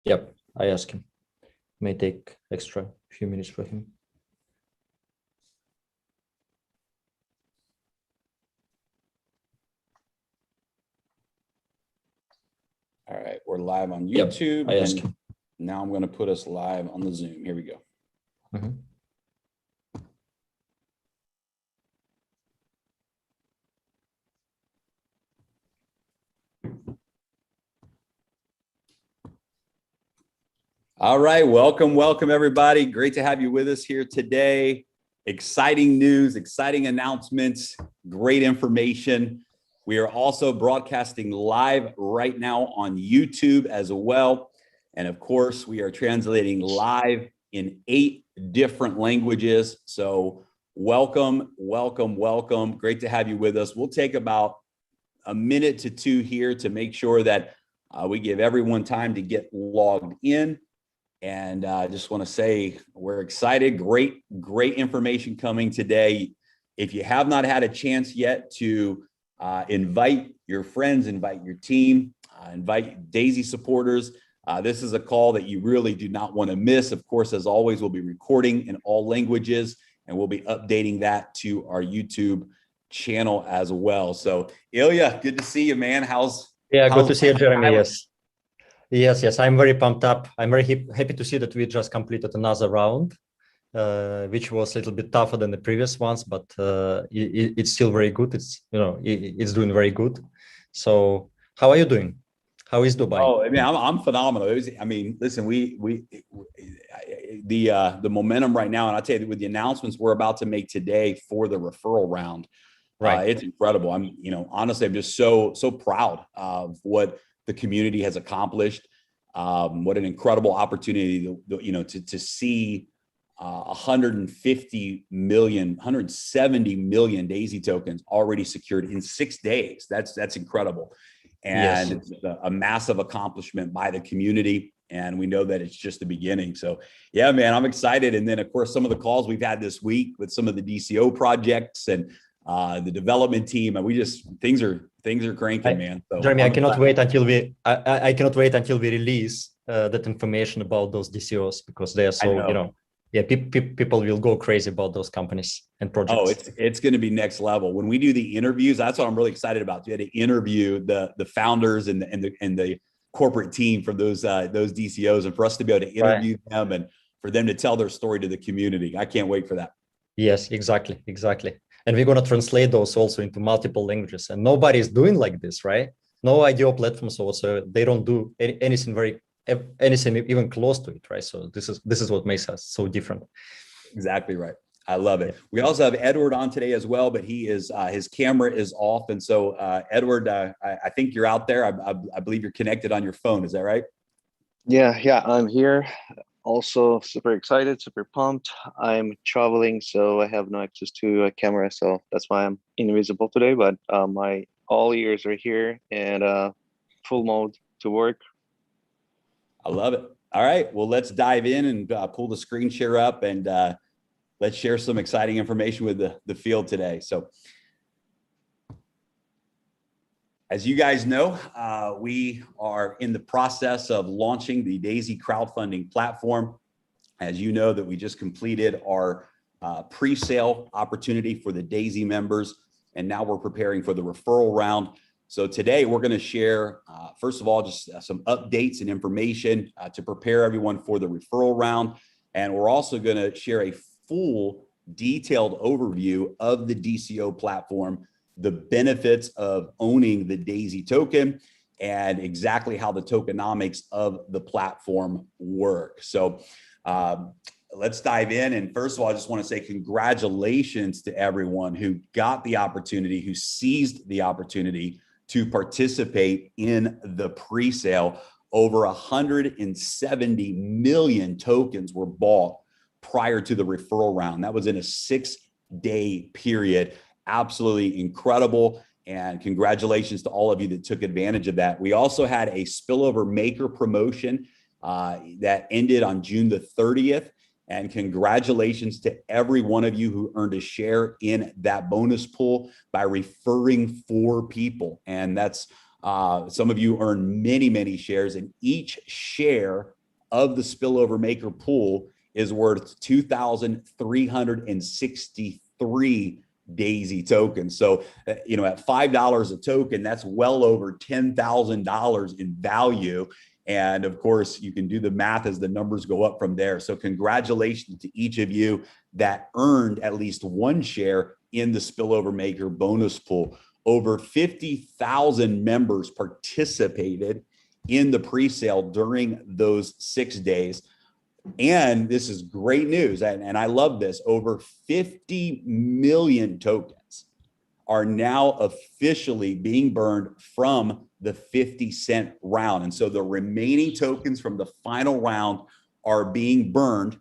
Yep, I asked him. May take extra few minutes for him. All right, we're live on YouTube. Yep, I asked him. Now I'm going to put us live on the Zoom. Here we go. Mm-hmm. All right, welcome everybody. Great to have you with us here today. Exciting news, exciting announcements, great information. We are also broadcasting live right now on YouTube as well. And of course, we are translating live in 8 different languages. So welcome. Great to have you with us. We'll take about a minute to 2 here to make sure that we give everyone time to get logged in. And I just want to say we're excited. Great information coming today. If you have not had a chance yet to invite your friends, invite your team, invite Daisy supporters, this is a call that you really do not want to miss. Of course, as always, we'll be recording in all languages, and we'll be updating that to our YouTube channel as well. So Ilya, good to see you, man. Good to see you, Jeremy. Yes, I'm very pumped up. I'm very happy to see that we just completed another round, which was a little bit tougher than the previous ones, but it's still very good. It's doing very good. So how are you doing? How is Dubai? Oh, I mean, I'm phenomenal. Listen, the momentum right now, and I'll tell you, with the announcements we're about to make today for the referral round, right? It's incredible. Honestly, I'm just so proud of what the community has accomplished. What an incredible opportunity, to see 150 million, 170 million Daisy tokens already secured in 6 days. That's incredible. And yes, it's a massive accomplishment by the community. And we know that it's just the beginning. So yeah, man, I'm excited. And then of course, some of the calls we've had this week with some of the DCO projects and the development team, and things are cranking, man. So Jeremy, I cannot wait until we release that information about those DCOs, because they are so, people will go crazy about those companies and projects. Oh, it's going to be next level. When we do the interviews, that's what I'm really excited about. We had to interview the founders and the corporate team from those DCOs, and for us to be able to interview them and for them to tell their story to the community. I can't wait for that. Yes, exactly. And we're going to translate those also into multiple languages. And nobody is doing like this, right? No IDO platforms also, they don't do anything even close to it, right? So this is what makes us so different. Exactly right. I love it. We also have Edward on today as well, but he is his camera is off. And so Edward, I think you're out there. I believe you're connected on your phone. Is that right? Yeah, I'm here. Also super excited, super pumped. I'm traveling, so I have no access to a camera, so that's why I'm invisible today, but my all ears are here and full mode to work. I love it. All right, well, let's dive in and pull the screen share up, and let's share some exciting information with the field today. So as you guys know, we are in the process of launching the Daisy crowdfunding platform. As you know, that we just completed our pre-sale opportunity for the Daisy members, and now we're preparing for the referral round. So today we're going to share, first of all, just some updates and information to prepare everyone for the referral round. And we're also going to share a full detailed overview of the DCO platform, the benefits of owning the Daisy token, and exactly how the tokenomics of the platform work. So let's dive in. And first of all, I just want to say congratulations to everyone who got the opportunity, who seized the opportunity to participate in the pre-sale. Over 170 million tokens were bought prior to the referral round. That was in a 6-day period. Absolutely incredible. And congratulations to all of you that took advantage of that. We also had a spillover maker promotion that ended on June the 30th. And congratulations to every one of you who earned a share in that bonus pool by referring 4 people. And that's Some of you earn many shares, and each share of the spillover maker pool is worth 2,363 Daisy tokens. So, at $5 a token, that's well over $10,000 in value. And of course, you can do the math as the numbers go up from there. So congratulations to each of you that earned at least one share in the spillover maker bonus pool. Over 50,000 members participated in the pre-sale during those 6 days. And this is great news, and I love this. Over 50 million tokens are now officially being burned from the 50-cent round. And so the remaining tokens from the final round are being burned,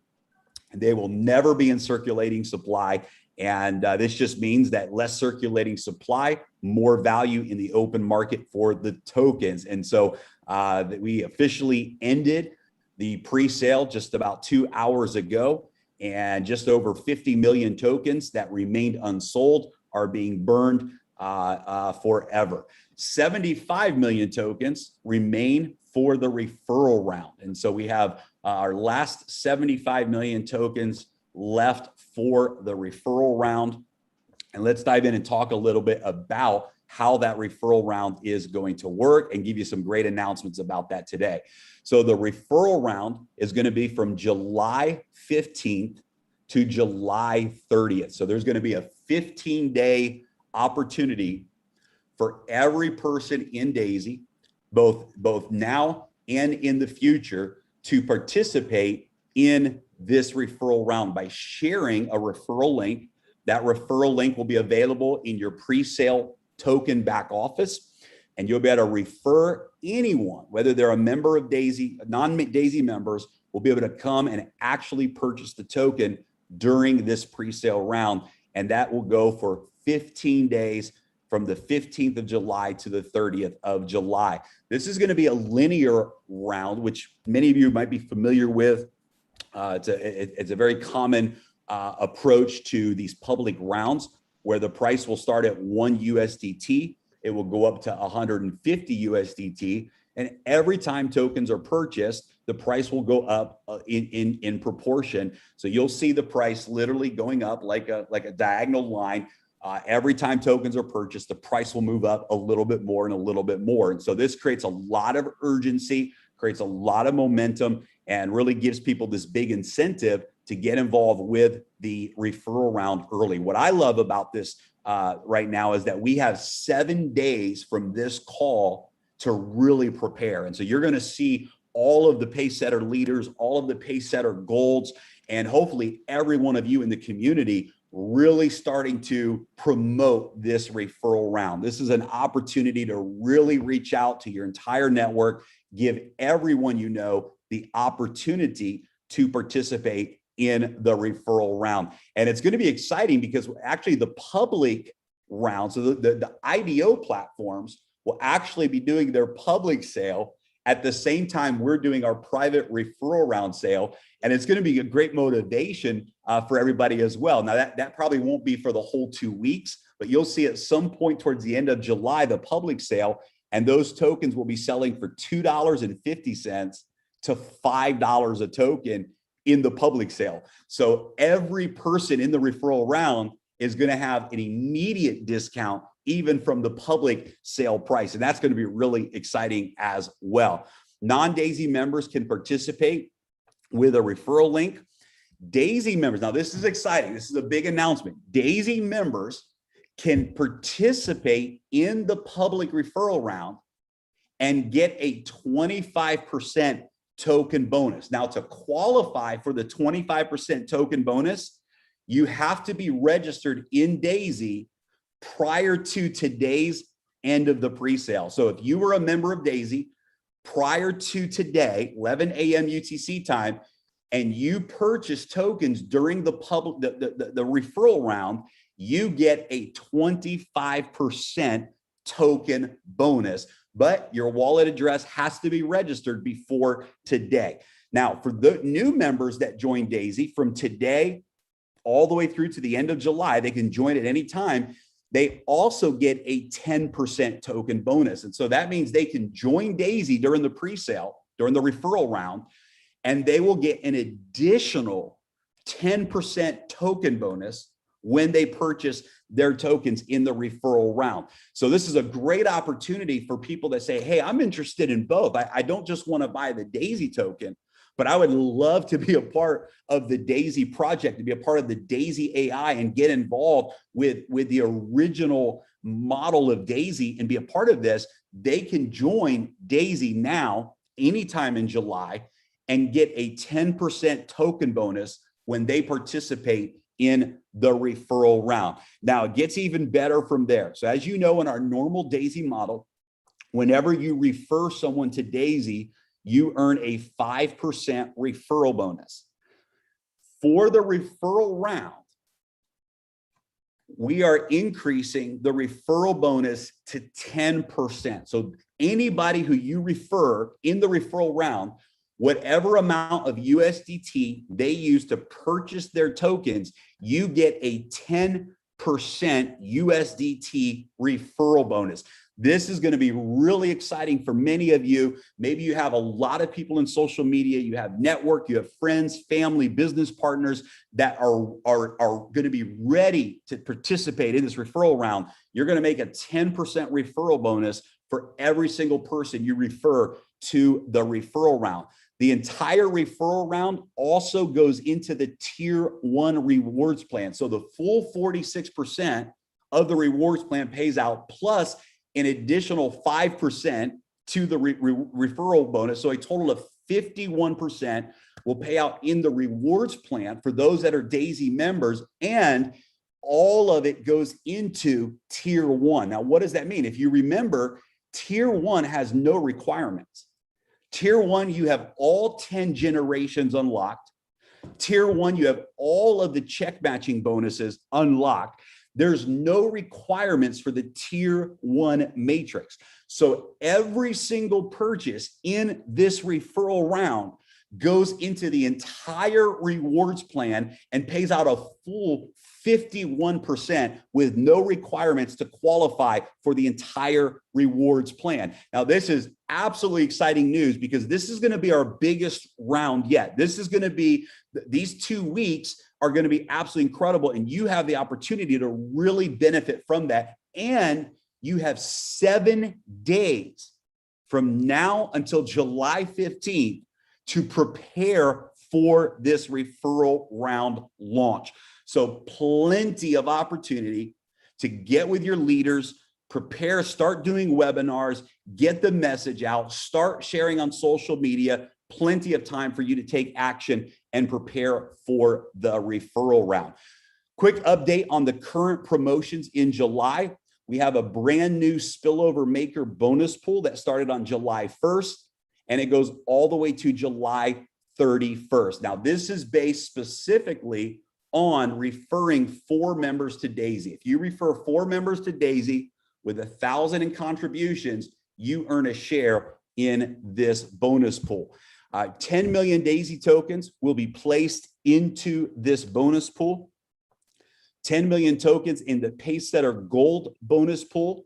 and they will never be in circulating supply. And this just means that less circulating supply, more value in the open market for the tokens. And so that we officially ended the pre-sale just about 2 hours ago, and just over 50 million tokens that remained unsold are being burned forever. 75 million tokens remain for the referral round. And so we have our last 75 million tokens left for the referral round. And let's dive in and talk a little bit about how that referral round is going to work and give you some great announcements about that today. So the referral round is going to be from July 15th to July 30th. So there's going to be a 15-day opportunity for every person in Daisy, both now and in the future, to participate in this referral round by sharing a referral link. That referral link will be available in your pre-sale token back office, and you'll be able to refer anyone, whether they're a member of Daisy, non-Daisy members will be able to come and actually purchase the token during this pre-sale round. And that will go for 15 days from the 15th of July to the 30th of July. This is going to be a linear round, which many of you might be familiar with. It's a very common approach to these public rounds, where the price will start at 1 USDT. It will go up to 150 USDT. And every time tokens are purchased, the price will go up in proportion. So you'll see the price literally going up like a diagonal line. Every time tokens are purchased, the price will move up a little bit more and a little bit more. And so this creates a lot of urgency, creates a lot of momentum, and really gives people this big incentive to get involved with the referral round early. What I love about this right now is that we have 7 days from this call to really prepare. And so you're going to see all of the Pacesetter leaders, all of the Pacesetter golds, and hopefully every one of you in the community really starting to promote this referral round. This is an opportunity to really reach out to your entire network, give everyone you know the opportunity to participate in the referral round. And it's going to be exciting because actually the public round, so the IDO platforms will actually be doing their public sale at the same time we're doing our private referral round sale. And it's going to be a great motivation for everybody as well. Now that probably won't be for the whole 2 weeks, but you'll see at some point towards the end of July, the public sale, and those tokens will be selling for $2.50 to $5 a token in the public sale. So every person in the referral round is going to have an immediate discount even from the public sale price. And that's going to be really exciting as well. Non-Daisy members can participate with a referral link. Daisy members, now this is exciting. This is a big announcement. Daisy members can participate in the public referral round and get a 25% token bonus. Now, to qualify for the 25% token bonus, you have to be registered in Daisy prior to today's end of the pre-sale. So if you were a member of Daisy prior to today, 11 a.m. UTC time, and you purchase tokens during the referral round, you get a 25% token bonus. But your wallet address has to be registered before today. Now, for the new members that join Daisy from today all the way through to the end of July, they can join at any time. they also get a 10% token bonus. And so that means they can join Daisy during the pre-sale, during the referral round, and they will get an additional 10% token bonus when they purchase their tokens in the referral round. So this is a great opportunity for people that say, hey, I'm interested in both. I don't just want to buy the Daisy token, but I would love to be a part of the Daisy project, to be a part of the Daisy AI and get involved with the original model of Daisy and be a part of this. They can join Daisy now, anytime in July, and get a 10% token bonus when they participate in the referral round. Now, it gets even better from there. So as you know, in our normal Daisy model, whenever you refer someone to Daisy, you earn a 5% referral bonus. For the referral round, we are increasing the referral bonus to 10%. So anybody who you refer in the referral round, whatever amount of USDT they use to purchase their tokens, you get a 10% USDT referral bonus. This is going to be really exciting for many of you. Maybe you have a lot of people in social media, you have network, you have friends, family, business partners that are going to be ready to participate in this referral round. You're going to make a 10% referral bonus for every single person you refer to the referral round. The entire referral round also goes into the tier 1 rewards plan. So the full 46% of the rewards plan pays out, plus an additional 5% to the referral bonus. So a total of 51% will pay out in the rewards plan for those that are Daisy members, and all of it goes into tier 1. Now, what does that mean? If you remember, tier 1 has no requirements. Tier 1, you have all 10 generations unlocked. Tier 1, you have all of the check matching bonuses unlocked. There's no requirements for the tier 1 matrix. So every single purchase in this referral round goes into the entire rewards plan and pays out a full 51% with no requirements to qualify for the entire rewards plan. Now, this is absolutely exciting news because this is going to be our biggest round yet. This is going to be, these 2 weeks are going to be absolutely incredible, and you have the opportunity to really benefit from that. And you have 7 days from now until July 15th to prepare for this referral round launch. So plenty of opportunity to get with your leaders, prepare, start doing webinars, get the message out, start sharing on social media. Plenty of time for you to take action and prepare for the referral round. Quick update on the current promotions in July. We have a brand new spillover maker bonus pool that started on July 1st, and it goes all the way to July 31st. Now, this is based specifically on referring 4 members to Daisy. If you refer 4 members to Daisy with 1,000 in contributions, you earn a share in this bonus pool. 10 million Daisy tokens will be placed into this bonus pool. 10 million tokens in the Pacesetter Gold bonus pool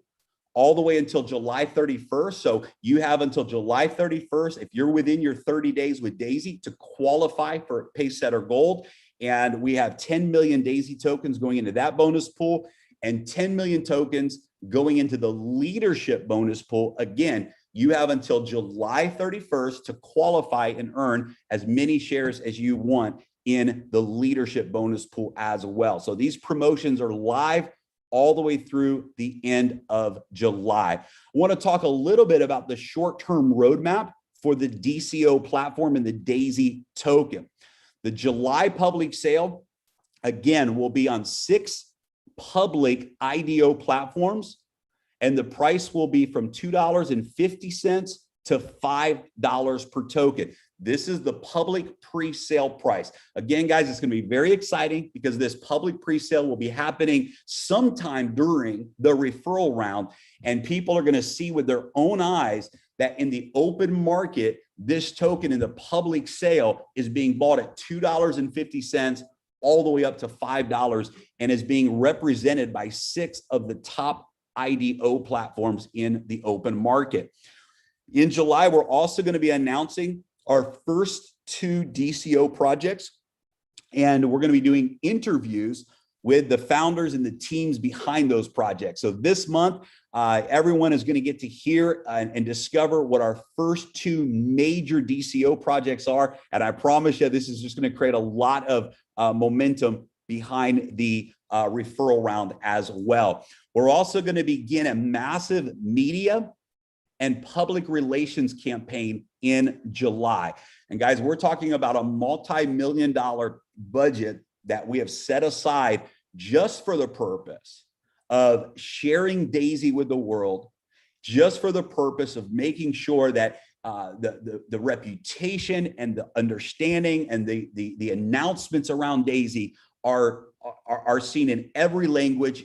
all the way until July 31st. So you have until July 31st, if you're within your 30 days with Daisy, to qualify for Pacesetter Gold. And we have 10 million Daisy tokens going into that bonus pool and 10 million tokens going into the leadership bonus pool. Again, you have until July 31st to qualify and earn as many shares as you want in the leadership bonus pool as well. So these promotions are live all the way through the end of July. I want to talk a little bit about the short-term roadmap for the DCO platform and the Daisy token. The July public sale, again, will be on 6 public IDO platforms, and the price will be from $2.50 to $5 per token. This is the public pre-sale price. Again, guys, it's going to be very exciting because this public pre-sale will be happening sometime during the referral round, and people are going to see with their own eyes that in the open market, this token in the public sale is being bought at $2.50 all the way up to $5 and is being represented by 6 of the top IDO platforms in the open market. In July, we're also going to be announcing our first 2 DCO projects, and we're going to be doing interviews with the founders and the teams behind those projects. So this month, everyone is going to get to hear and discover what our first 2 major DCO projects are. And I promise you, this is just going to create a lot of momentum behind the referral round as well. We're also going to begin a massive media and public relations campaign in July. And guys, we're talking about a multi-million-dollar budget that we have set aside just for the purpose of sharing Daisy with the world, just for the purpose of making sure that the reputation and the understanding and the announcements around Daisy are seen in every language,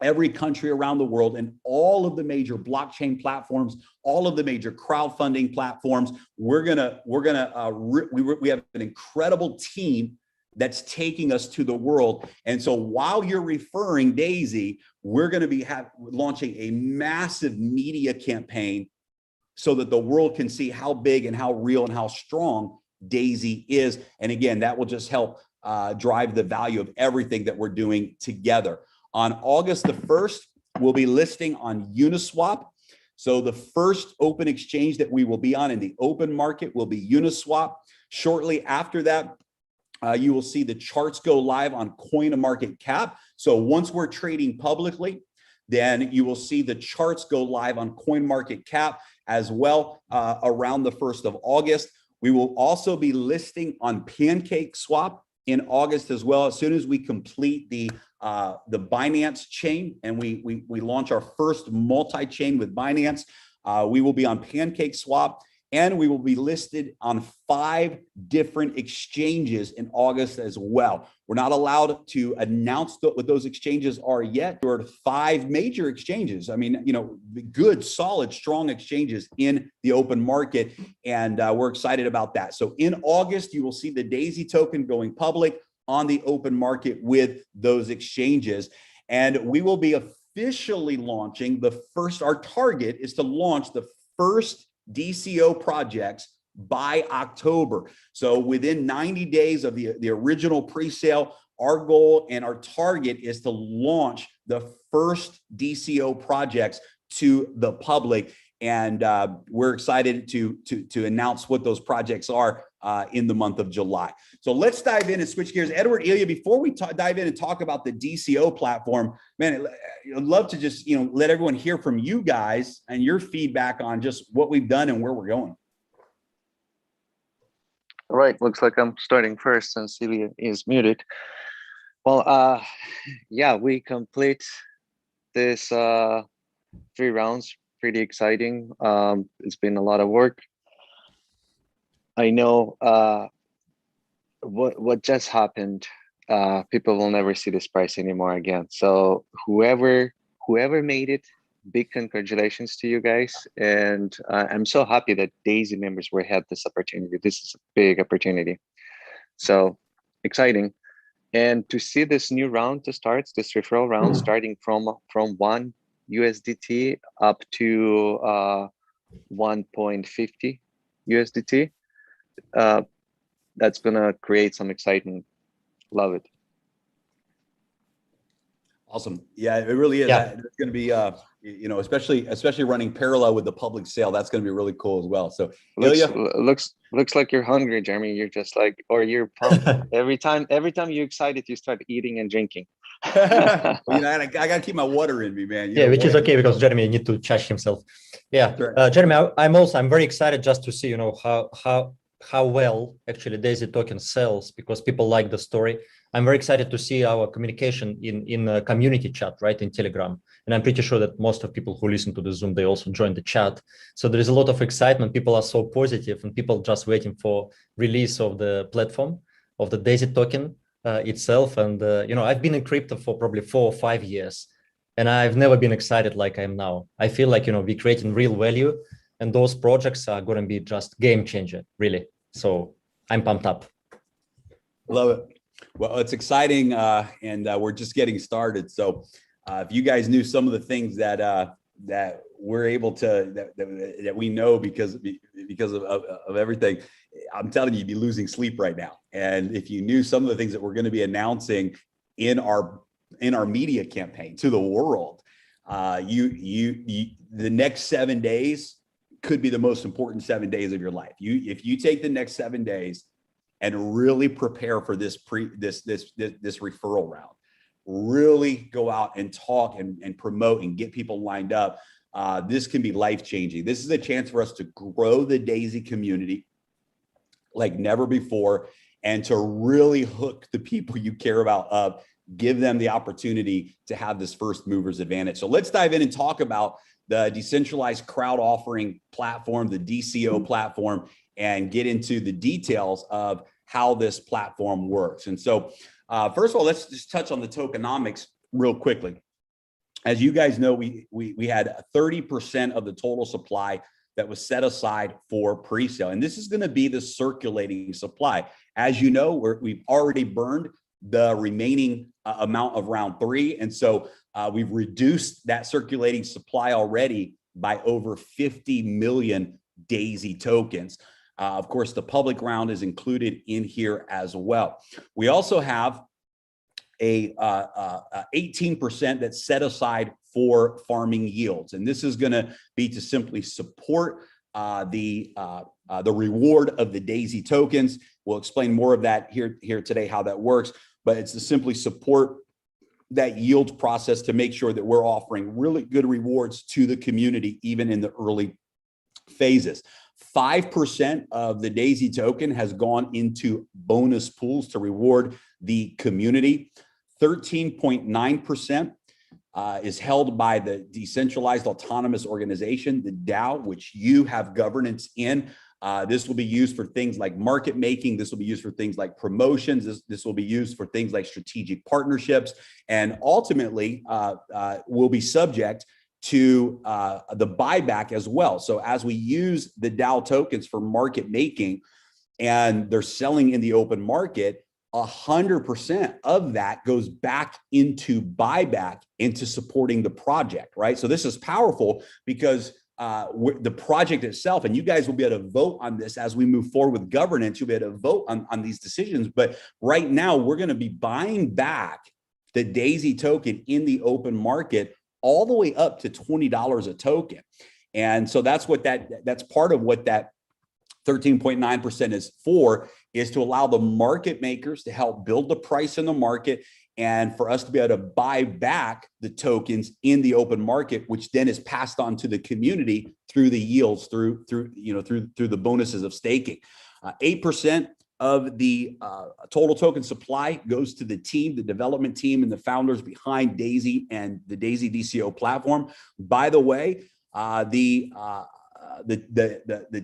every country around the world, and all of the major blockchain platforms, all of the major crowdfunding platforms. We have an incredible team that's taking us to the world. And so while you're referring Daisy, we're going to be launching a massive media campaign so that the world can see how big and how real and how strong Daisy is. And again, that will just help drive the value of everything that we're doing together. On August the 1st, we'll be listing on Uniswap. So the first open exchange that we will be on in the open market will be Uniswap. Shortly after that, you will see the charts go live on CoinMarketCap. So once we're trading publicly, then you will see the charts go live on CoinMarketCap as well around the 1st of August. We will also be listing on PancakeSwap in August as well. As soon as we complete the Binance chain and we launch our first multi-chain with Binance, we will be on PancakeSwap. And we will be listed on 5 different exchanges in August as well. We're not allowed to announce what those exchanges are yet. There are 5 major exchanges. I mean, you know, good, solid, strong exchanges in the open market. And we're excited about that. So in August, you will see the Daisy token going public on the open market with those exchanges. And we will be officially launching our target is to launch the first DCO projects by October. So within 90 days of the original pre-sale, our goal and our target is to launch the first DCO projects to the public. And we're excited to announce what those projects are in the month of July. So let's dive in and switch gears. Edward, Ilya, before we dive in and talk about the DCO platform, man, I'd love to just let everyone hear from you guys and your feedback on just what we've done and where we're going. All right, looks like I'm starting first since Ilya is muted. Well, yeah, we complete this 3 rounds. Pretty exciting. It's been a lot of work. I know what just happened. People will never see this price anymore again. So whoever made it, big congratulations to you guys. And I'm so happy that Daisy members had this opportunity. This is a big opportunity. So exciting. And to see this new round this referral round starting from 1 USDT up to 1.50 USDT, that's gonna create some excitement. Love it. Awesome. Yeah, it really is. Yeah. It's going to be, especially running parallel with the public sale. That's going to be really cool as well. So looks like you're hungry, Jeremy. You're just like, or you're pumped. every time you're excited, you start eating and drinking. I got to keep my water in me, man. Which is okay because Jeremy need to charge himself. Yeah, sure. Jeremy, I'm very excited just to see how well actually Daisy token sells because people like the story. I'm very excited to see our communication in a community chat, right, in Telegram. And I'm pretty sure that most of people who listen to the Zoom, they also join the chat. So there is a lot of excitement. People are so positive and people just waiting for release of the platform, of the Daisy token itself. And, I've been in crypto for probably 4 or 5 years, and I've never been excited like I am now. I feel like, we're creating real value, and those projects are going to be just game changer, really. So I'm pumped up. Love it. Well, it's exciting, and we're just getting started. So if you guys knew some of the things that that we're able to that we know because of everything, I'm telling you, you'd be losing sleep right now. And if you knew some of the things that we're going to be announcing in our media campaign to the world, the next 7 days could be the most important 7 days of your life. If you take the next 7 days and really prepare for this referral round, really go out and talk and promote and get people lined up. This can be life-changing. This is a chance for us to grow the Daisy community like never before, and to really hook the people you care about up, give them the opportunity to have this first movers advantage. So let's dive in and talk about the decentralized crowd offering platform, the DCO platform, and get into the details of how this platform works. And so first of all, let's just touch on the tokenomics real quickly. As you guys know, we had 30% of the total supply that was set aside for pre-sale. And this is going to be the circulating supply. As you know, we've already burned the remaining amount of round 3. And so we've reduced that circulating supply already by over 50 million Daisy tokens. Of course, the public round is included in here as well. We also have a 18% that's set aside for farming yields. And this is going to be to simply support the reward of the Daisy tokens. We'll explain more of that here today, how that works, but it's to simply support that yield process to make sure that we're offering really good rewards to the community, even in the early phases. 5% of the Daisy token has gone into bonus pools to reward the community. 13.9% is held by the Decentralized Autonomous Organization, the DAO, which you have governance in. This will be used for things like market making. This will be used for things like promotions. This will be used for things like strategic partnerships, and ultimately will be subject to the buyback as well. So as we use the DAO tokens for market making and they're selling in the open market, 100% of that goes back into buyback, into supporting the project, right? So this is powerful because the project itself, and you guys will be able to vote on this as we move forward with governance, you'll be able to vote on these decisions. But right now, we're going to be buying back the Daisy token in the open market all the way up to $20 a token. And so that's what that's part of what that 13.9% is for, is to allow the market makers to help build the price in the market and for us to be able to buy back the tokens in the open market, which then is passed on to the community through the yields, through the bonuses of staking. 8% of the total token supply goes to the team, the development team, and the founders behind Daisy and the Daisy DCO platform. By the way, the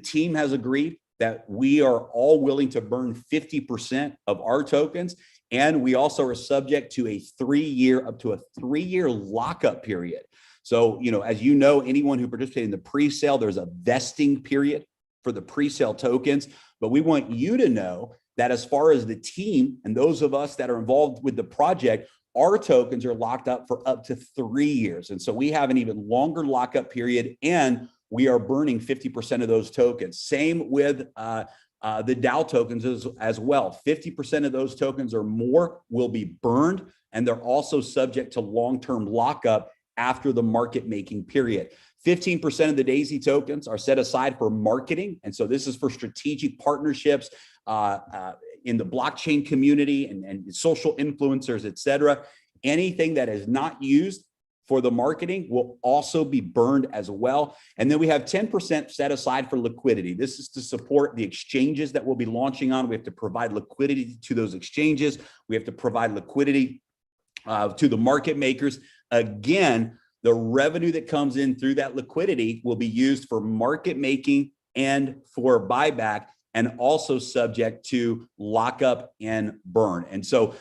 team has agreed that we are all willing to burn 50% of our tokens, and we also are subject to up to a 3-year lockup period. So, as you know, anyone who participated in the pre-sale, there's a vesting period for the pre-sale tokens. But we want you to know that as far as the team and those of us that are involved with the project, our tokens are locked up for up to 3 years. And so we have an even longer lockup period, and we are burning 50% of those tokens. Same with the DAO tokens as well. 50% of those tokens or more will be burned, and they're also subject to long-term lockup after the market making period. 15% of the Daisy tokens are set aside for marketing. And so this is for strategic partnerships in the blockchain community and social influencers, et cetera. Anything that is not used for the marketing will also be burned as well. And then we have 10% set aside for liquidity. This is to support the exchanges that we'll be launching on. We have to provide liquidity to those exchanges. We have to provide liquidity to the market makers. Again, the revenue that comes in through that liquidity will be used for market making and for buyback, and also subject to lockup and burn. And so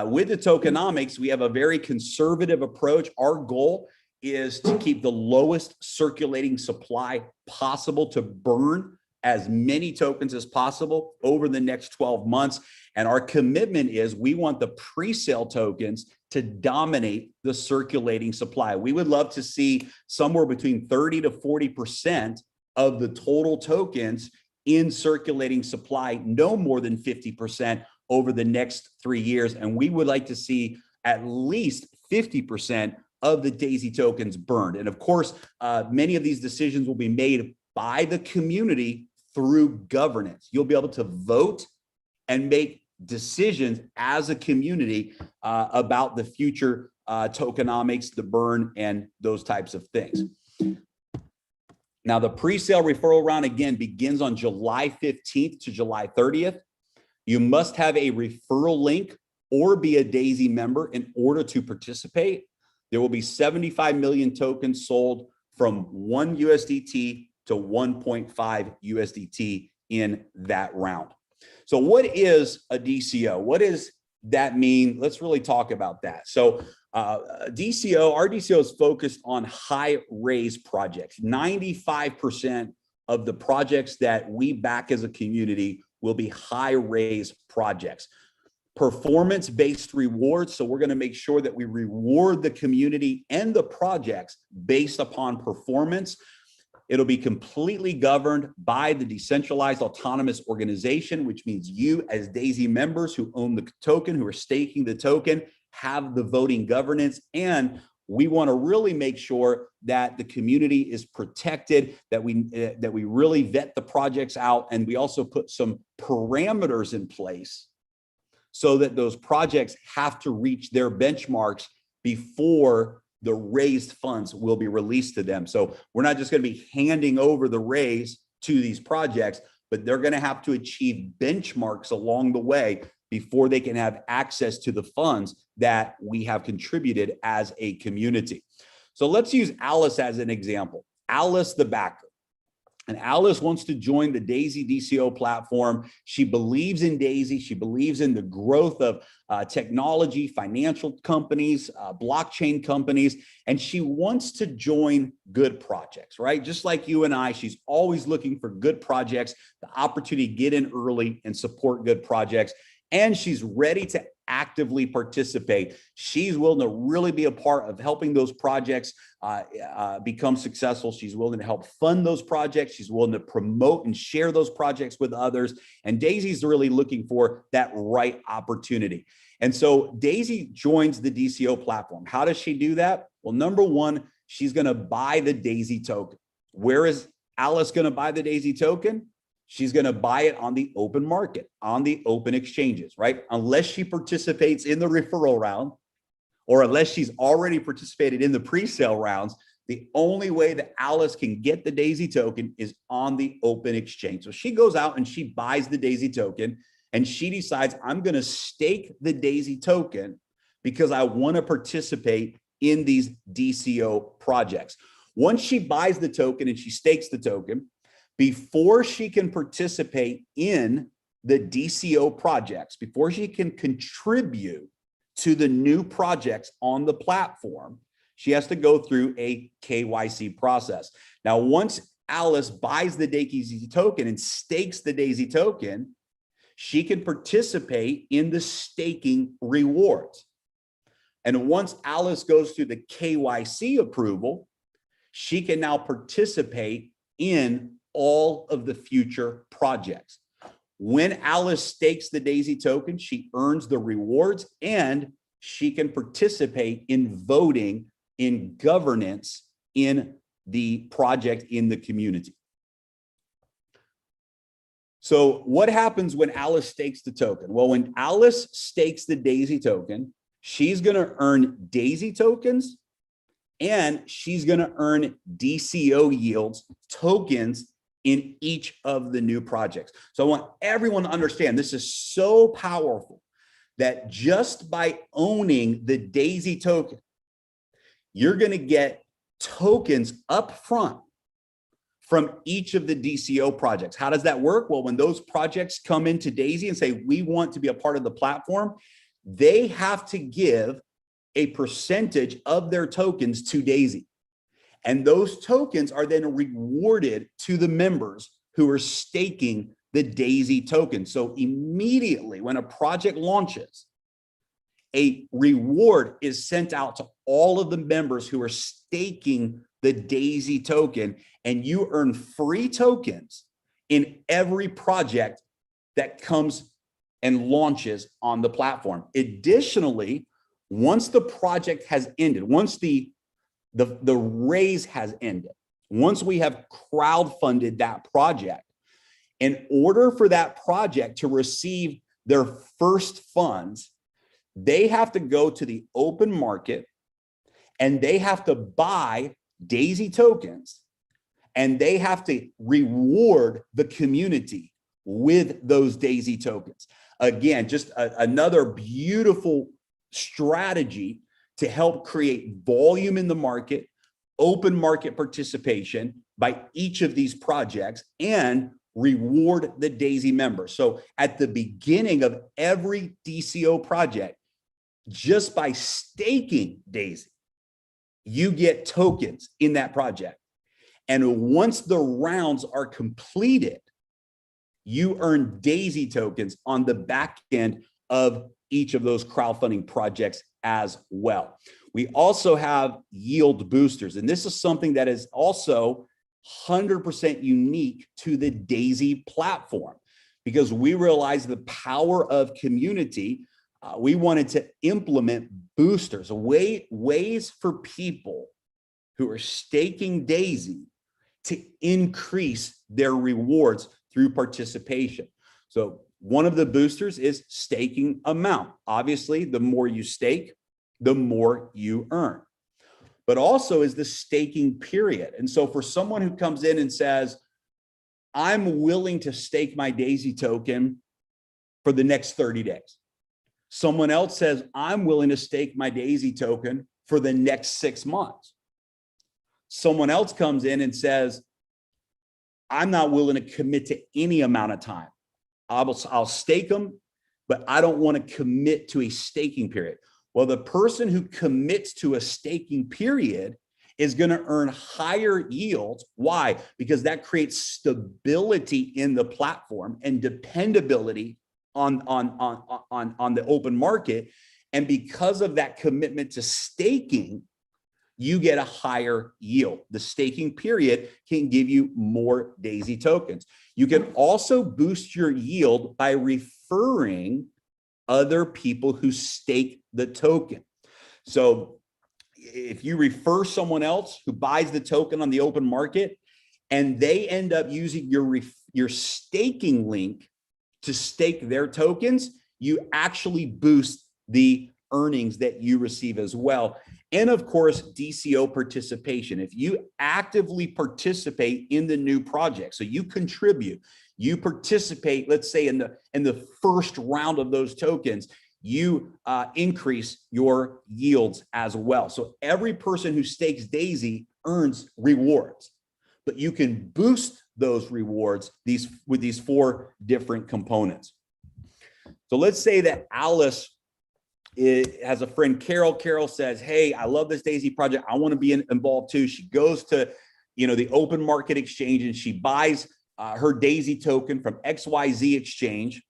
with the tokenomics, we have a very conservative approach. Our goal is to keep the lowest circulating supply possible to burn as many tokens as possible over the next 12 months. And our commitment is we want the pre-sale tokens to dominate the circulating supply. We would love to see somewhere between 30 to 40% of the total tokens in circulating supply, no more than 50% over the next 3 years. And we would like to see at least 50% of the Daisy tokens burned. And of course, many of these decisions will be made by the community through governance. You'll be able to vote and make decisions as a community about the future tokenomics, the burn, and those types of things. Now, the pre-sale referral round, again, begins on July 15th to July 30th. You must have a referral link or be a Daisy member in order to participate. There will be 75 million tokens sold from 1 USDT to 1.5 USDT in that round. So what is a DCO? What does that mean? Let's really talk about that. So our DCO is focused on high raise projects. 95% of the projects that we back as a community will be high raise projects. Performance-based rewards. So we're going to make sure that we reward the community and the projects based upon performance. It'll be completely governed by the decentralized autonomous organization, which means you as Daisy members who own the token, who are staking the token, have the voting governance. And we want to really make sure that the community is protected, that we really vet the projects out. And we also put some parameters in place so that those projects have to reach their benchmarks before the raised funds will be released to them. So we're not just going to be handing over the raise to these projects, but they're going to have to achieve benchmarks along the way before they can have access to the funds that we have contributed as a community. So let's use Alice as an example. Alice, the backer. And Alice wants to join the Daisy DCO platform. She believes in Daisy. She believes in the growth of technology, financial companies, blockchain companies, and she wants to join good projects, right? Just like you and I, she's always looking for good projects, the opportunity to get in early and support good projects. And she's ready to actively participate. She's willing to really be a part of helping those projects become successful. She's willing to help fund those projects. She's willing to promote and share those projects with others. And Daisy's really looking for that right opportunity. And so Daisy joins the DCO platform. How does she do that? Well, number one, she's going to buy the Daisy token. Where is Alice going to buy the Daisy token? She's going to buy it on the open market, on the open exchanges, right? Unless she participates in the referral round, or unless she's already participated in the pre-sale rounds, the only way that Alice can get the Daisy token is on the open exchange. So she goes out and she buys the Daisy token and she decides, I'm going to stake the Daisy token because I want to participate in these DCO projects. Once she buys the token and she stakes the token, before she can participate in the DCO projects, before she can contribute to the new projects on the platform, she has to go through a KYC process. Now, once Alice buys the Daisy token and stakes the Daisy token, she can participate in the staking rewards. And once Alice goes through the KYC approval, she can now participate in all of the future projects. When Alice stakes the Daisy token, she earns the rewards and she can participate in voting, in governance, in the project, in the community. So what happens when Alice stakes the token? Well, when Alice stakes the Daisy token, she's going to earn Daisy tokens and she's going to earn DCO yields, tokens, in each of the new projects. So I want everyone to understand this is so powerful that just by owning the Daisy token, you're going to get tokens up front from each of the DCO projects. How does that work? Well, when those projects come into Daisy and say, we want to be a part of the platform, they have to give a percentage of their tokens to Daisy. And those tokens are then rewarded to the members who are staking the Daisy token. So immediately when a project launches, a reward is sent out to all of the members who are staking the Daisy token, and you earn free tokens in every project that comes and launches on the platform. Additionally, once the project has ended, once the raise has ended, once we have crowdfunded that project, in order for that project to receive their first funds, they have to go to the open market and they have to buy Daisy tokens, and they have to reward the community with those Daisy tokens. Again, just another beautiful strategy to help create volume in the market, open market participation by each of these projects, and reward the Daisy members. So at the beginning of every DCO project, just by staking Daisy, you get tokens in that project. And once the rounds are completed, you earn Daisy tokens on the back end of each of those crowdfunding projects as well. We also have yield boosters, and this is something that is also 100% unique to the Daisy platform, because we realize the power of community. We wanted to implement boosters, ways for people who are staking Daisy to increase their rewards through participation. So one of the boosters is staking amount. Obviously, the more you stake, the more you earn. But also is the staking period. And so for someone who comes in and says, I'm willing to stake my Daisy token for the next 30 days. Someone else says, I'm willing to stake my Daisy token for the next 6 months. Someone else comes in and says, I'm not willing to commit to any amount of time. I'll stake them, but I don't want to commit to a staking period. Well, the person who commits to a staking period is going to earn higher yields. Why? Because that creates stability in the platform and dependability on the open market. And because of that commitment to staking, you get a higher yield. The staking period can give you more Daisy tokens. You can also boost your yield by referring other people who stake the token. So if you refer someone else who buys the token on the open market and they end up using your staking link to stake their tokens, you actually boost the earnings that you receive as well. And of course, DCO participation. If you actively participate in the new project, so you contribute, you participate, let's say in the first round of those tokens, you increase your yields as well. So every person who stakes Daisy earns rewards, but you can boost those rewards with these 4 different components. So let's say that Alice has a friend, Carol. Carol says, hey, I love this Daisy project. I want to be involved too. She goes to, the open market exchange and she buys her Daisy token from XYZ exchange,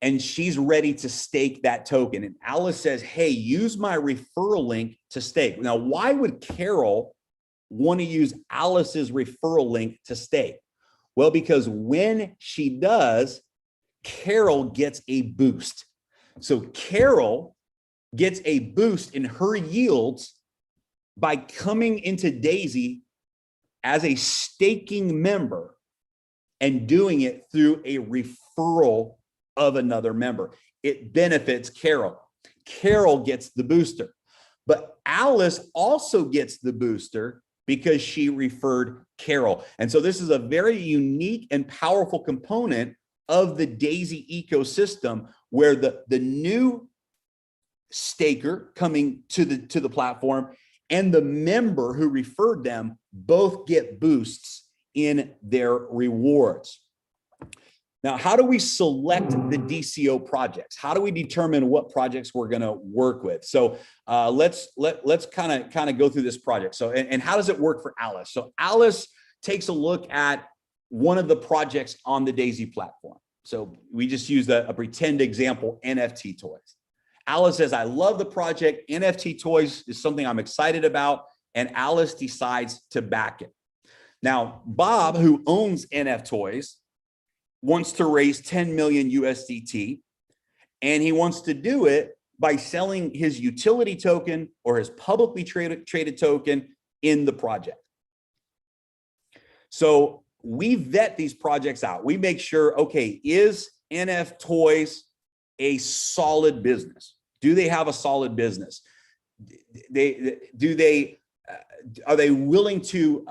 and she's ready to stake that token. And Alice says, hey, use my referral link to stake. Now, why would Carol want to use Alice's referral link to stake? Well, because when she does, Carol gets a boost. So Carol gets a boost in her yields by coming into Daisy as a staking member and doing it through a referral of another member. It benefits Carol. Carol gets the booster, but Alice also gets the booster because she referred Carol. And so this is a very unique and powerful component of the Daisy ecosystem, where the new staker coming to the platform and the member who referred them both get boosts in their rewards. Now, how do we select the DCO projects? How do we determine what projects we're going to work with? So let's kind of go through this project. So and how does it work for Alice? So Alice takes a look at one of the projects on the Daisy platform. So we just used a pretend example, NFT toys. Alice says, I love the project. NFT toys is something I'm excited about. And Alice decides to back it. Now, Bob, who owns NF Toys, wants to raise 10 million USDT, and he wants to do it by selling his utility token or his publicly traded token in the project. So we vet these projects out. We make sure, okay, is NF Toys a solid business? Do they have a solid business? Are they willing to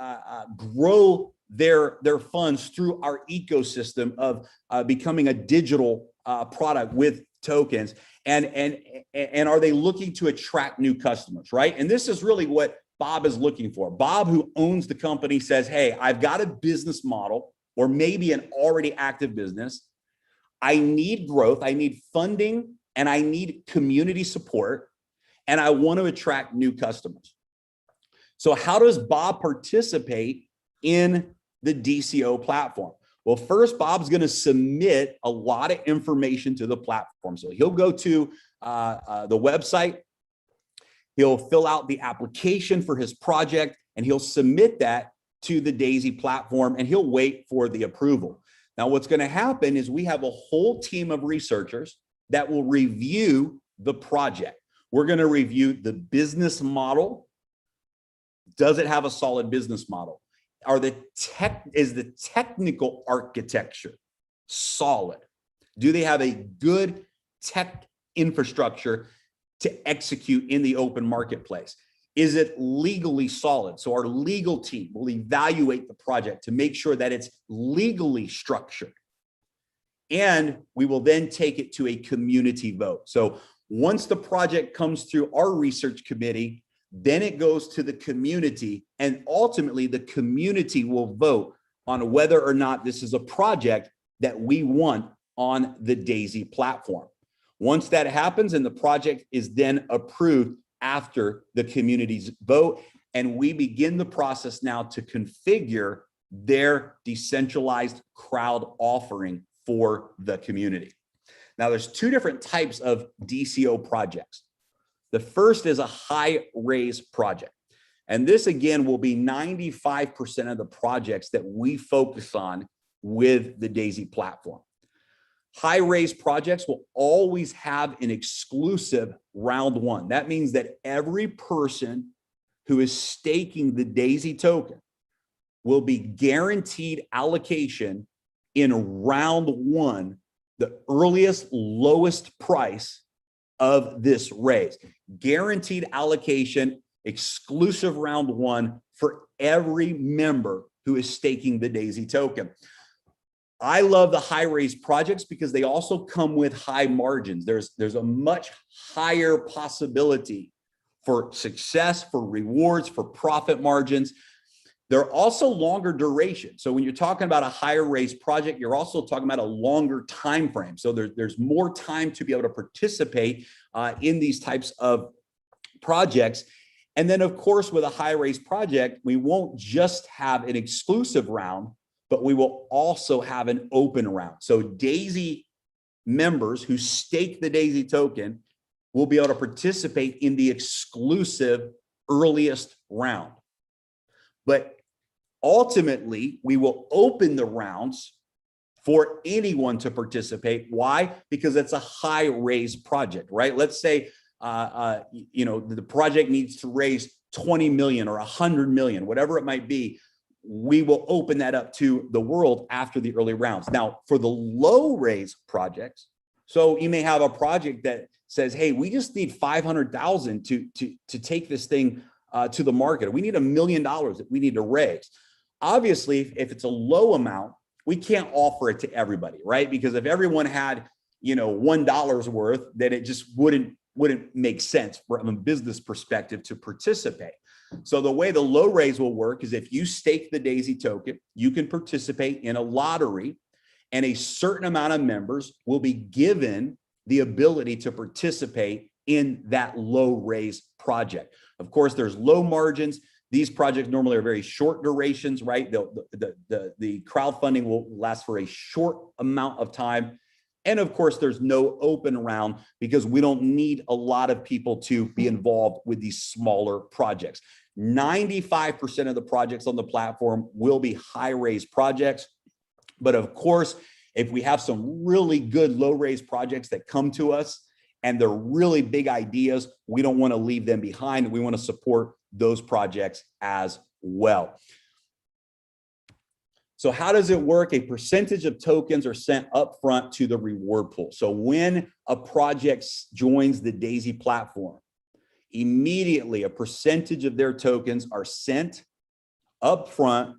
grow their funds through our ecosystem of becoming a digital product with tokens? And are they looking to attract new customers, right? And this is really what Bob is looking for. Bob, who owns the company, says, hey, I've got a business model or maybe an already active business. I need growth, I need funding, and I need community support, and I want to attract new customers. So how does Bob participate in the DCO platform? Well, first, Bob's going to submit a lot of information to the platform. So he'll go to the website, he'll fill out the application for his project, and he'll submit that to the Daisy platform, and he'll wait for the approval. Now, what's going to happen is we have a whole team of researchers that will review the project. We're going to review the business model. Does it have a solid business model? Is the technical architecture solid? Do they have a good tech infrastructure to execute in the open marketplace? Is it legally solid? So our legal team will evaluate the project to make sure that it's legally structured. And we will then take it to a community vote. So once the project comes through our research committee, then it goes to the community, and ultimately the community will vote on whether or not this is a project that we want on the Daisy platform. Once that happens, and the project is then approved after the community's vote, and we begin the process now to configure their decentralized crowd offering for the community. Now, there's two different types of DCO projects. The first is a high raise project. And this, again, will be 95% of the projects that we focus on with the Daisy platform. High raise projects will always have an exclusive round one. That means that every person who is staking the Daisy token will be guaranteed allocation in round one, the earliest, lowest price of this raise. Guaranteed allocation, exclusive round one for every member who is staking the Daisy token. I love the high raise projects because they also come with high margins. There's a much higher possibility for success, for rewards, for profit margins. They're also longer duration. So when you're talking about a higher raise project, you're also talking about a longer time frame. So there's more time to be able to participate in these types of projects. And then, of course, with a high raise project, we won't just have an exclusive round, but we will also have an open round. So Daisy members who stake the Daisy token will be able to participate in the exclusive earliest round. But ultimately, we will open the rounds for anyone to participate. Why? Because it's a high raise project, right? Let's say, the project needs to raise 20 million or 100 million, whatever it might be. We will open that up to the world after the early rounds. Now, for the low raise projects, so you may have a project that says, hey, we just need 500,000 to take this thing to the market. We need $1 million that we need to raise. Obviously, if it's a low amount, we can't offer it to everybody, right? Because if everyone had, $1 worth, then it just wouldn't make sense from a business perspective to participate. So the way the low raise will work is if you stake the Daisy token, you can participate in a lottery, and a certain amount of members will be given the ability to participate in that low raise project. Of course, there's low margins. These projects normally are very short durations, right? The crowdfunding will last for a short amount of time. And of course, there's no open round because we don't need a lot of people to be involved with these smaller projects. 95% of the projects on the platform will be high raise projects. But of course, if we have some really good low raise projects that come to us and they're really big ideas, we don't want to leave them behind. We want to support those projects as well. So how does it work? A percentage of tokens are sent up front to the reward pool. So when a project joins the Daisy platform, immediately a percentage of their tokens are sent up front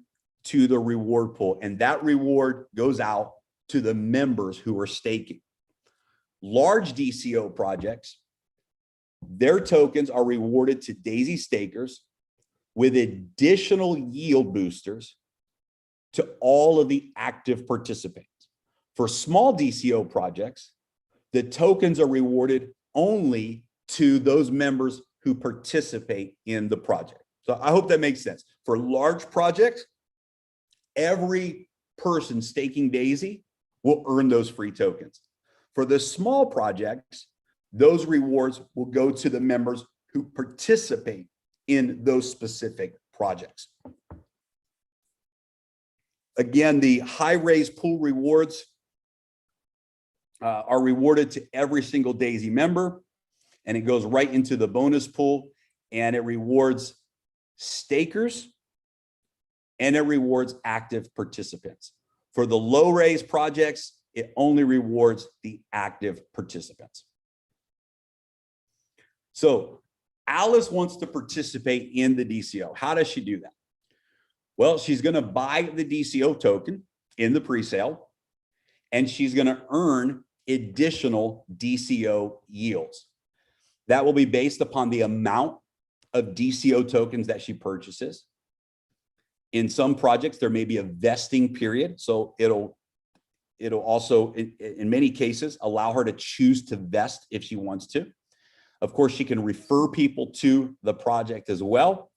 to the reward pool, and that reward goes out to the members who are staking. Large DCO projects, their tokens are rewarded to Daisy stakers with additional yield boosters to all of the active participants. For small DCO projects, the tokens are rewarded only to those members who participate in the project. So I hope that makes sense. For large projects, every person staking Daisy will earn those free tokens. For the small projects, those rewards will go to the members who participate in those specific projects. Again, the high raise pool rewards are rewarded to every single Daisy member, and it goes right into the bonus pool, and it rewards stakers and it rewards active participants. For the low raise projects, it only rewards the active participants. So Alice wants to participate in the DCO. How does she do that? Well, she's going to buy the DCO token in the pre-sale, and she's going to earn additional DCO yields. That will be based upon the amount of DCO tokens that she purchases. In some projects, there may be a vesting period, so it'll also, in many cases, allow her to choose to vest if she wants to. Of course, she can refer people to the project as well,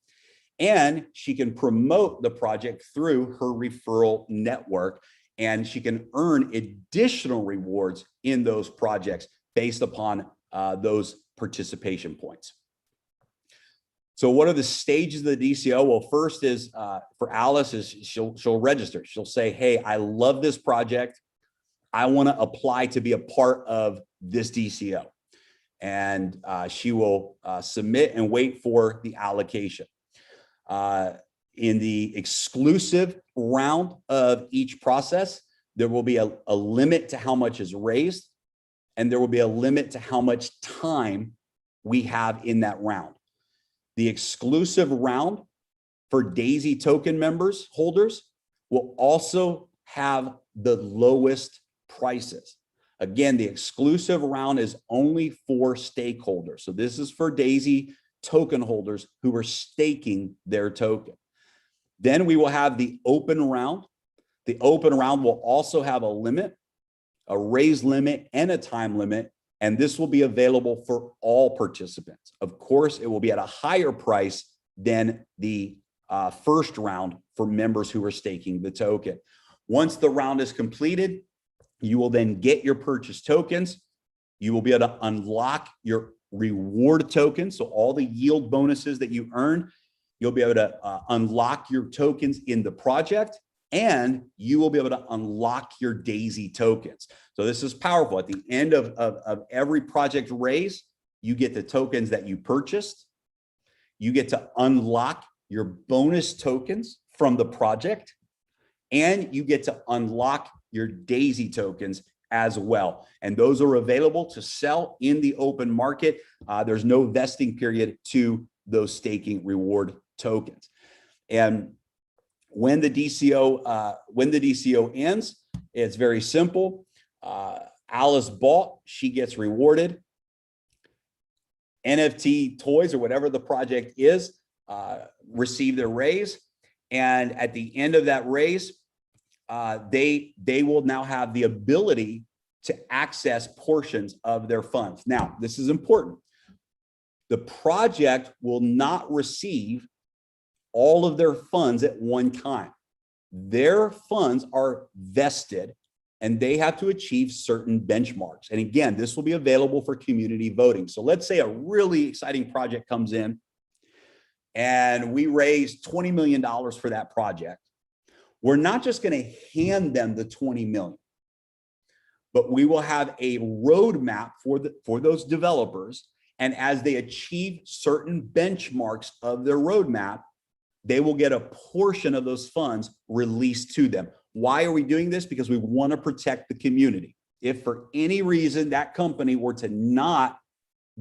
and she can promote the project through her referral network, and she can earn additional rewards in those projects based upon those participation points. So what are the stages of the DCO? Well, first is for Alice is she'll register. She'll say, hey, I love this project. I want to apply to be a part of this DCO. And she will submit and wait for the allocation. In the exclusive round of each process, there will be a limit to how much is raised, and there will be a limit to how much time we have in that round. The exclusive round for Daisy token members, holders, will also have the lowest prices. Again, the exclusive round is only for stakeholders. So this is for Daisy token holders who are staking their token. Then we will have the open round. The open round will also have a limit, a raise limit, and a time limit. And this will be available for all participants. Of course, it will be at a higher price than the first round for members who are staking the token. Once the round is completed, you will then get your purchase tokens. You will be able to unlock your reward tokens. So all the yield bonuses that you earn, you'll be able to unlock your tokens in the project, and you will be able to unlock your Daisy tokens. So this is powerful. At the end of every project raise, you get the tokens that you purchased. You get to unlock your bonus tokens from the project, and you get to unlock your Daisy tokens as well. And those are available to sell in the open market. There's no vesting period to those staking reward tokens. And when the DCO ends, it's very simple. Alice bought, she gets rewarded. NFT toys or whatever the project is, receive their raise. And at the end of that raise, they will now have the ability to access portions of their funds. Now, this is important. The project will not receive all of their funds at one time. Their funds are vested and they have to achieve certain benchmarks. And again, this will be available for community voting. So let's say a really exciting project comes in and we raise $20 million for that project. We're not just going to hand them the 20 million, but we will have a roadmap for those developers. And as they achieve certain benchmarks of their roadmap, they will get a portion of those funds released to them. Why are we doing this? Because we want to protect the community. If for any reason that company were to not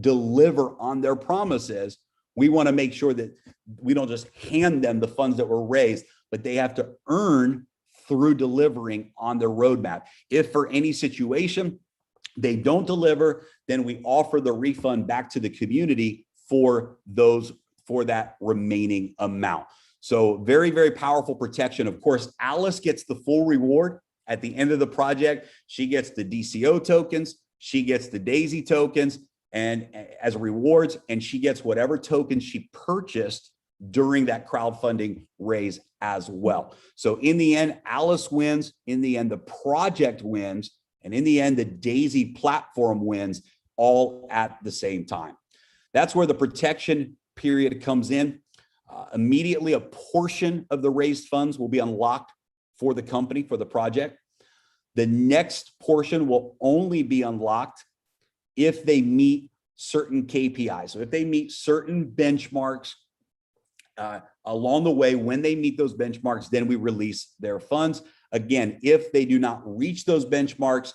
deliver on their promises, we want to make sure that we don't just hand them the funds that were raised, but they have to earn through delivering on their roadmap. If for any situation they don't deliver, then we offer the refund back to the community for that remaining amount. So very, very powerful protection. Of course, Alice gets the full reward at the end of the project. She gets the DCO tokens, she gets the Daisy tokens and as rewards, and she gets whatever tokens she purchased during that crowdfunding raise as well. So in the end, Alice wins. In the end, the project wins. And in the end, the Daisy platform wins, all at the same time. That's where the protection period comes in. Immediately, a portion of the raised funds will be unlocked for the company, for the project. The next portion will only be unlocked if they meet certain KPIs. So if they meet certain benchmarks along the way, when they meet those benchmarks, then we release their funds. Again, if they do not reach those benchmarks,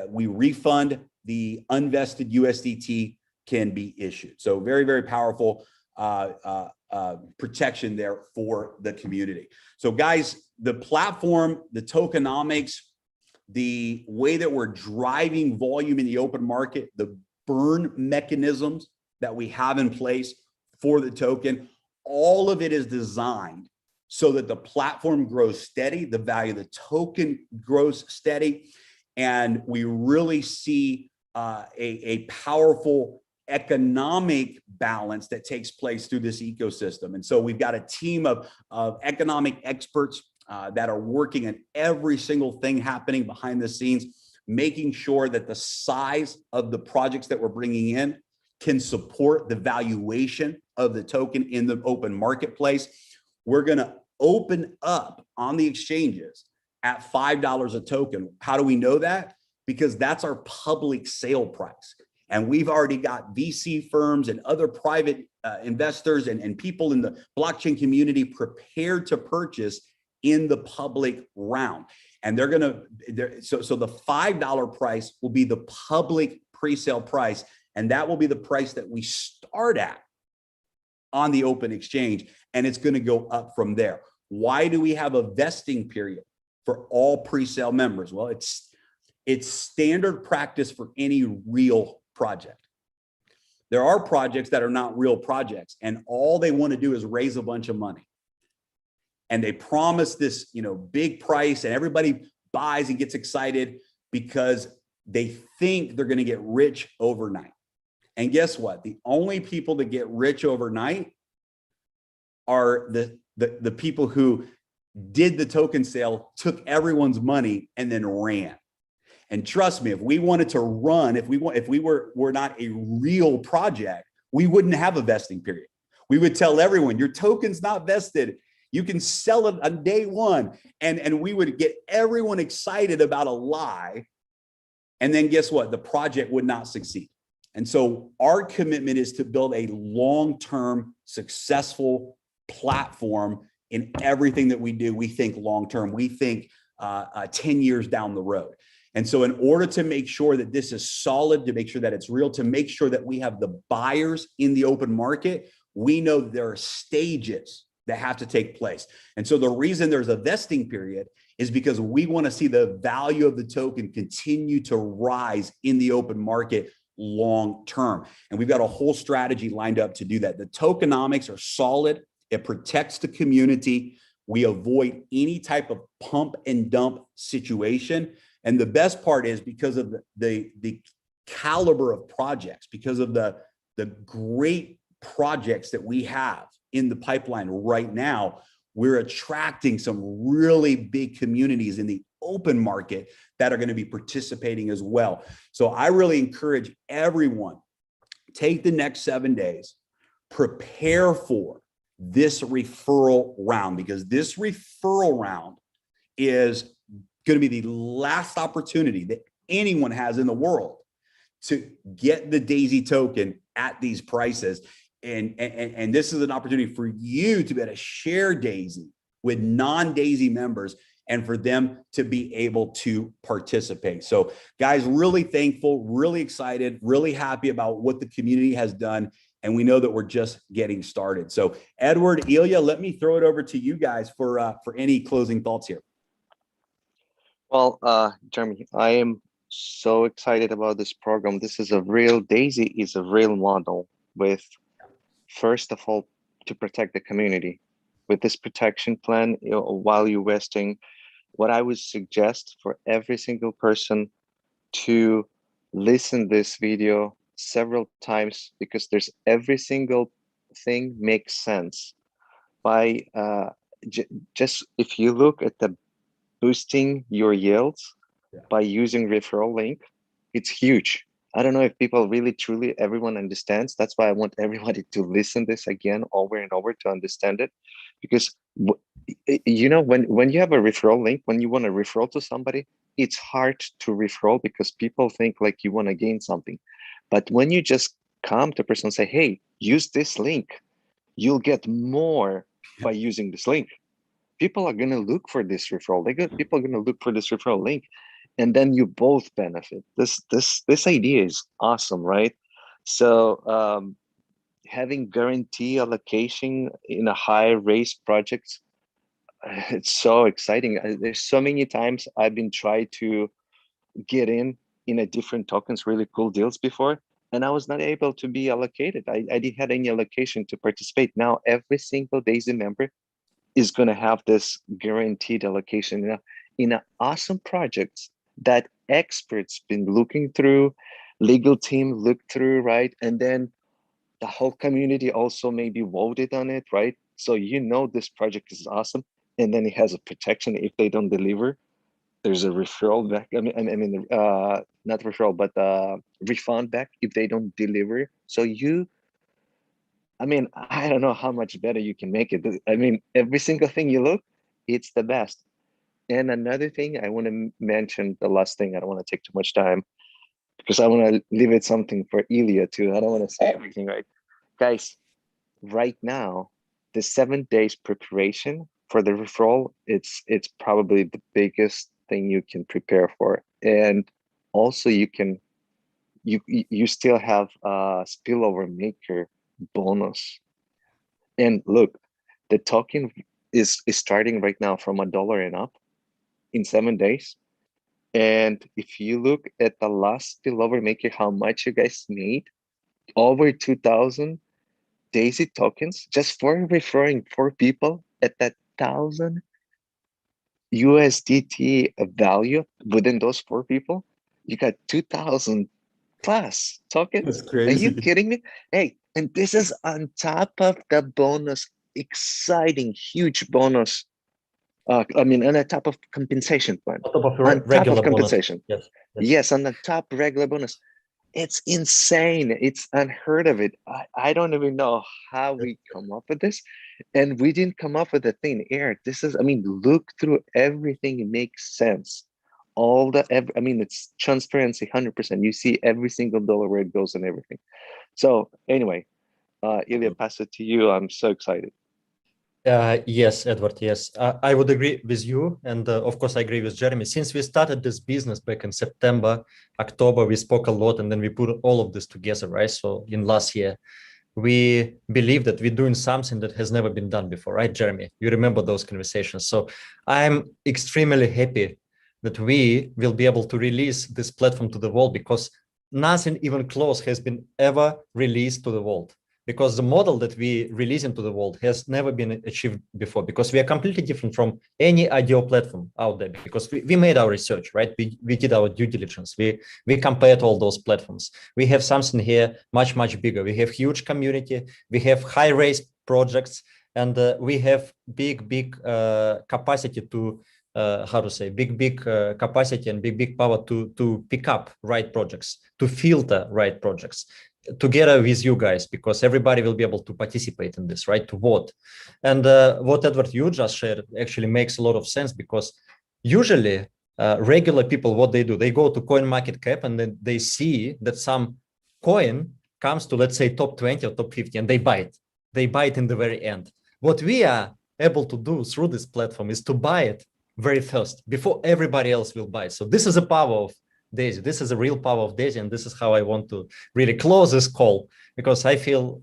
we refund. The unvested USDT can be issued. So very, very powerful protection there for the community. So guys, the platform, the tokenomics, the way that we're driving volume in the open market, the burn mechanisms that we have in place for the token, all of it is designed so that the platform grows steady, the value of the token grows steady, and we really see a powerful economic balance that takes place through this ecosystem. And so we've got a team of economic experts that are working on every single thing happening behind the scenes, making sure that the size of the projects that we're bringing in can support the valuation of the token in the open marketplace. We're going to open up on the exchanges at $5 a token. How do we know that? Because that's our public sale price. And we've already got VC firms and other private investors and people in the blockchain community prepared to purchase in the public round. And they're going to, so the $5 price will be the public pre-sale price. And that will be the price that we start at on the open exchange. And it's going to go up from there. Why do we have a vesting period for all pre-sale members? Well, it's standard practice for any real project. There are projects that are not real projects, and all they want to do is raise a bunch of money. And they promise this, big price, and everybody buys and gets excited because they think they're going to get rich overnight. And guess what? The only people that get rich overnight are the people who did the token sale, took everyone's money, and then ran. And trust me, if we wanted to run, if we were not a real project, we wouldn't have a vesting period. We would tell everyone, your token's not vested. You can sell it on day one. And we would get everyone excited about a lie. And then guess what? The project would not succeed. And so our commitment is to build a long-term successful platform in everything that we do. We think long-term, we think 10 years down the road. And so in order to make sure that this is solid, to make sure that it's real, to make sure that we have the buyers in the open market, we know there are stages that have to take place. And so the reason there's a vesting period is because we want to see the value of the token continue to rise in the open market long term. And we've got a whole strategy lined up to do that. The tokenomics are solid. It protects the community. We avoid any type of pump and dump situation. And the best part is because of the caliber of projects, because of the great projects that we have in the pipeline right now, we're attracting some really big communities in the open market that are going to be participating as well. So I really encourage everyone, take the next 7 days, prepare for this referral round, because this referral round is going to be the last opportunity that anyone has in the world to get the Daisy token at these prices. And this is an opportunity for you to be able to share Daisy with non-Daisy members and for them to be able to participate. So guys, really thankful, really excited, really happy about what the community has done. And we know that we're just getting started. So Edward, Ilya, let me throw it over to you guys for any closing thoughts here. Well, Jeremy, I am so excited about this program. This is a real, Daisy is a real model with, first of all, to protect the community. With this protection plan, while you're vesting, what I would suggest for every single person to listen this video several times, because there's every single thing makes sense. By just if you look at the boosting your yields by using referral link, it's huge. I don't know if people really truly everyone understands. That's why I want everybody to listen this again over and over to understand it, because you know, when you have a referral link, when you want to referral to somebody, it's hard to referral because people think like you want to gain something. But when you just come to a person and say, hey, use this link, you'll get more by using this link. People are going to look for this referral. People are going to look for this referral link, and then you both benefit. This idea is awesome, right? So having guarantee allocation in a high raise project, it's so exciting. There's so many times I've been trying to get in a different tokens, really cool deals before, and I was not able to be allocated. I didn't have any allocation to participate. Now every single Daisy member is going to have this guaranteed allocation in a awesome projects that experts been looking through, legal team looked through, right? And then the whole community also maybe voted on it, right? So you know this project is awesome, and then it has a protection if they don't deliver. There's a referral back. I mean, not referral, but refund back if they don't deliver. So I mean, I don't know how much better you can make it. I mean, every single thing you look, it's the best. And another thing I want to mention, the last thing, I don't want to take too much time because I want to leave it something for Ilya too. I don't want to say everything, right? Guys, right now, the 7 days preparation for the referral, it's probably the biggest thing you can prepare for. And also you still have a spillover maker bonus. And look, the token is starting right now from $1 and up in 7 days. And if you look at the last spillover maker, how much you guys made, over 2,000 Daisy tokens just for referring 4 people at that 1,000 USDT value within those 4 people, you got 2,000 plus tokens. That's crazy. Are you kidding me? Hey, and this is on top of the bonus, exciting, huge bonus. I mean, on the top of compensation plan. On top of On top of regular compensation. bonus. Yes, on the top regular bonus. It's insane. It's unheard of it. I don't even know how we come up with this. And we didn't come up with a thin air. This is, I mean, look through everything. It makes sense. I mean, it's transparency, 100%. You see every single dollar where it goes and everything. So anyway, Ilya, pass it to you. I'm so excited. Yes, Edward, yes. I would agree with you. And of course, I agree with Jeremy. Since we started this business back in September, October, we spoke a lot and then we put all of this together, right? So in last year, we believe that we're doing something that has never been done before, right, Jeremy? You remember those conversations. So I'm extremely happy that we will be able to release this platform to the world, because nothing even close has been ever released to the world. Because the model that we release into the world has never been achieved before, because we are completely different from any IDO platform out there, because we made our research, right? We did our due diligence. We compared all those platforms. We have something here much, much bigger. We have huge community. We have high raise projects, and we have big capacity to big capacity and big power to pick up right projects, to filter right projects together with you guys, because everybody will be able to participate in this, right? To vote. And what Edward, you just shared actually makes a lot of sense, because usually regular people, what they do, they go to CoinMarketCap and then they see that some coin comes to, let's say, top 20 or top 50, and they buy it. They buy it in the very end. What we are able to do through this platform is to buy it very first, before everybody else will buy it. So this is a power of Daisy. This is a real power of Daisy, and this is how I want to really close this call, because I feel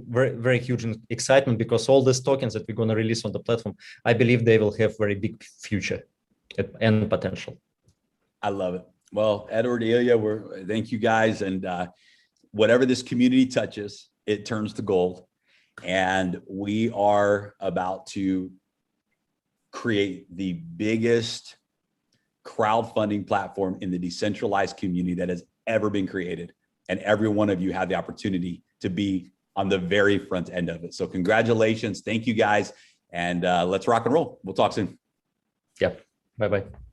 very huge excitement, because all these tokens that we're going to release on the platform, I believe they will have very big future and potential. I love it. Well, Edward, Ilya, thank you guys, and whatever this community touches, it turns to gold. And we are about to create the biggest crowdfunding platform in the decentralized community that has ever been created. And every one of you had the opportunity to be on the very front end of it. So congratulations. Thank you guys. And let's rock and roll. We'll talk soon. Yeah. Bye-bye.